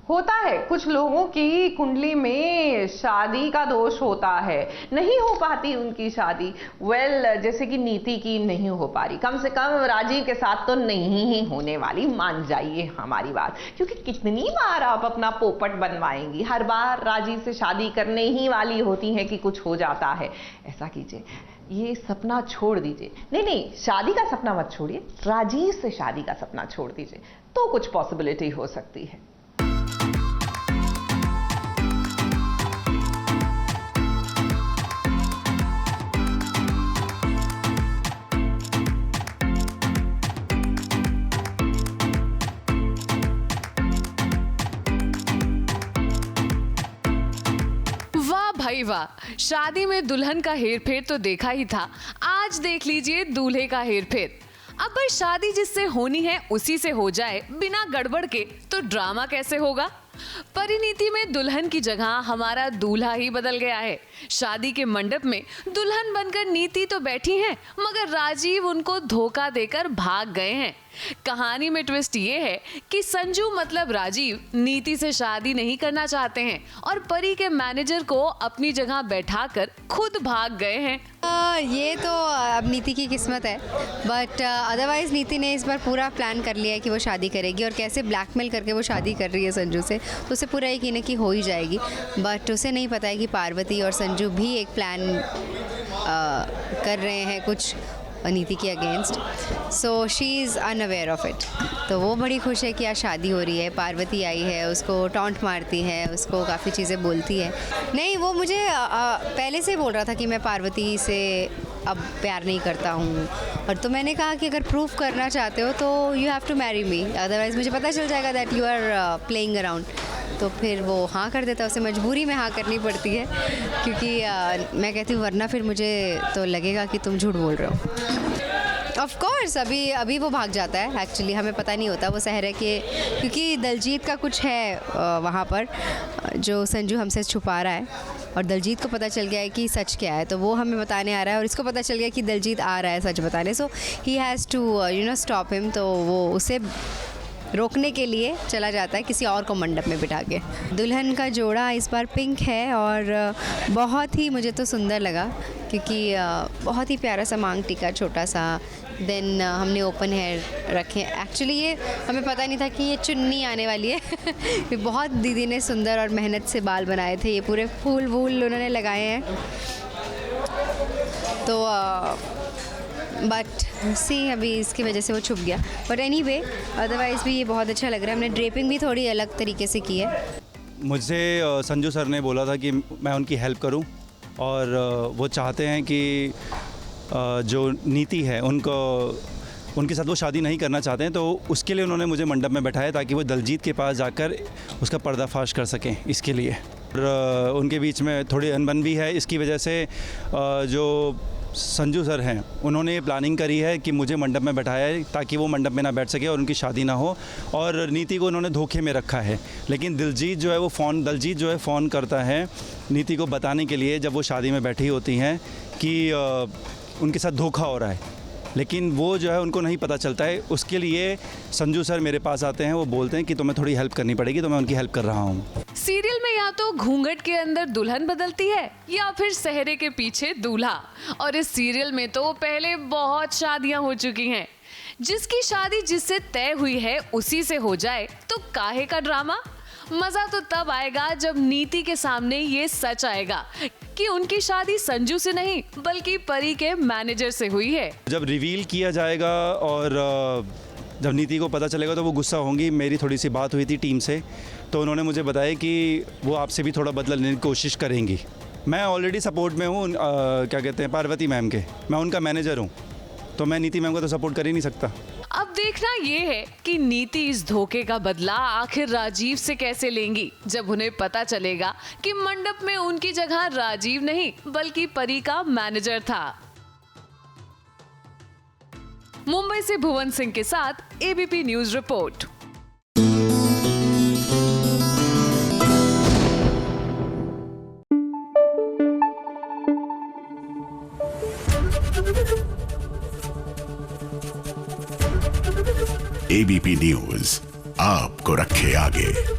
होता है कुछ लोगों की कुंडली में शादी का दोष होता है, नहीं हो पाती उनकी शादी। जैसे कि नीति की नहीं हो पा रही, कम से कम राजीव के साथ तो नहीं ही होने वाली, मान जाइए हमारी बात। क्योंकि कितनी बार आप अपना पोपट बनवाएंगी, हर बार राजीव से शादी करने ही वाली होती हैं कि कुछ हो जाता है। ऐसा कीजिए, ये सपना छोड़ दीजिए। नहीं, शादी का सपना मत छोड़िए, राजीव से शादी का सपना छोड़ दीजिए, तो कुछ पॉसिबिलिटी हो सकती है। भाई वाह, शादी में दुल्हन का हेरफेर तो देखा ही था, आज देख लीजिए दूल्हे का हेरफेर। अब भाई शादी जिससे होनी है उसी से हो जाए बिना गड़बड़ के, तो ड्रामा कैसे होगा। परिणीति में दुल्हन की जगह हमारा दूल्हा ही बदल गया है। शादी के मंडप में दुल्हन बनकर नीति तो बैठी हैं, मगर राजीव उनको धोखा देकर भाग गए हैं। कहानी में ट्विस्ट ये है कि संजू मतलब राजीव नीति से शादी नहीं करना चाहते हैं और परी के मैनेजर को अपनी जगह बैठाकर खुद भाग गए हैं। ये तो अब नीति की किस्मत है, बट अदरवाइज नीति ने इस बार पूरा प्लान कर लिया है कि वो शादी करेगी, और कैसे ब्लैकमेल करके वो शादी कर रही है संजू से, तो उसे पूरा यकीन है कि हो ही जाएगी। बट उसे नहीं पता है कि पार्वती और संजू भी एक प्लान कर रहे हैं कुछ नीति के against, so she is unaware of it. तो वो बड़ी खुश है कि आज शादी हो रही है, पार्वती आई है, उसको टॉन्ट मारती है, उसको काफ़ी चीज़ें बोलती है। नहीं, वो मुझे पहले से बोल रहा था कि मैं पार्वती से अब प्यार नहीं करता हूँ, और तो मैंने कहा कि अगर प्रूफ करना चाहते हो तो you have to marry me, otherwise मुझे पता चल जाएगा that you are playing around. तो फिर वो हाँ कर देता, उसे मजबूरी में हाँ करनी पड़ती है, क्योंकि मैं कहती हूँ वरना फिर मुझे तो लगेगा कि तुम झूठ बोल रहे हो। ऑफ कोर्स अभी वो भाग जाता है, एक्चुअली हमें पता नहीं होता वो सहरे के, क्योंकि दलजीत का कुछ है वहाँ पर जो संजू हमसे छुपा रहा है, और दलजीत को पता चल गया है कि सच क्या है, तो वो हमें बताने आ रहा है, और इसको पता चल गया कि दलजीत आ रहा है सच बताने, so he has to stop him. तो वो उसे रोकने के लिए चला जाता है किसी और को मंडप में बिठा के। दुल्हन का जोड़ा इस बार पिंक है, और बहुत ही मुझे तो सुंदर लगा, क्योंकि बहुत ही प्यारा सा मांग टीका छोटा सा, देन हमने ओपन हेयर रखे। एक्चुअली ये हमें पता नहीं था कि ये चुन्नी आने वाली है। बहुत दीदी ने सुंदर और मेहनत से बाल बनाए थे, ये पूरे फूल वूल उन्होंने लगाए हैं, तो बट सी अभी इसकी वजह से वो छुप गया। बट एनीवे अदरवाइज़ भी ये बहुत अच्छा लग रहा है। हमने ड्रेपिंग भी थोड़ी अलग तरीके से की है। मुझसे संजू सर ने बोला था कि मैं उनकी हेल्प करूं, और वो चाहते हैं कि जो नीति है उनके साथ वो शादी नहीं करना चाहते हैं, तो उसके लिए उन्होंने मुझे मंडप में बैठाया ताकि वो दलजीत के पास जाकर उसका पर्दाफाश कर सकें। इसके लिए और उनके बीच में थोड़ी अनबन भी है। इसकी वजह से जो संजू सर हैं उन्होंने ये प्लानिंग करी है कि मुझे मंडप में बैठाया है ताकि वो मंडप में ना बैठ सके और उनकी शादी ना हो, और नीति को उन्होंने धोखे में रखा है। लेकिन दलजीत जो है फ़ोन करता है नीति को बताने के लिए, जब वो शादी में बैठी होती हैं, कि उनके साथ धोखा हो रहा है, लेकिन वो जो है उनको नहीं पता चलता है। उसके लिए संजू सर मेरे पास आते हैं, वो बोलते हैं कि तुम्हें थोड़ी हेल्प करनी पड़ेगी, तो मैं उनकी हेल्प कर रहा हूँ। सीरियल में या तो घूंघट के अंदर दुल्हन बदलती है या फिर सहरे के पीछे दूल्हा, और इस सीरियल में तो पहले बहुत शादियां हो चुकी हैं। जिसकी शादी जिससे तय हुई है उसी से हो जाए तो काहे का ड्रामा। मजा तो तब आएगा जब नीति के सामने ये सच आएगा कि उनकी शादी संजू से नहीं बल्कि परी के मैनेजर से हुई है। जब रिवील किया जाएगा और जब नीति को पता चलेगा तो वो गुस्सा होंगी। मेरी थोड़ी सी बात हुई थी टीम से, तो उन्होंने मुझे बताया कि वो आपसे भी थोड़ा बदला लेने की कोशिश करेंगी। मैं ऑलरेडी सपोर्ट में हूँ, क्या कहते हैं, पार्वती मैम के। मैं उनका मैनेजर हूँ, तो मैं नीति मैम को तो सपोर्ट कर ही नहीं सकता। अब देखना ये है कि नीति इस धोखे का बदला आखिर राजीव से कैसे लेंगी, जब उन्हें पता चलेगा कि मंडप में उनकी जगह राजीव नहीं बल्कि परी का मैनेजर था। मुंबई से भुवन सिंह के साथ ABP news report. ABP news आपको रखे आगे।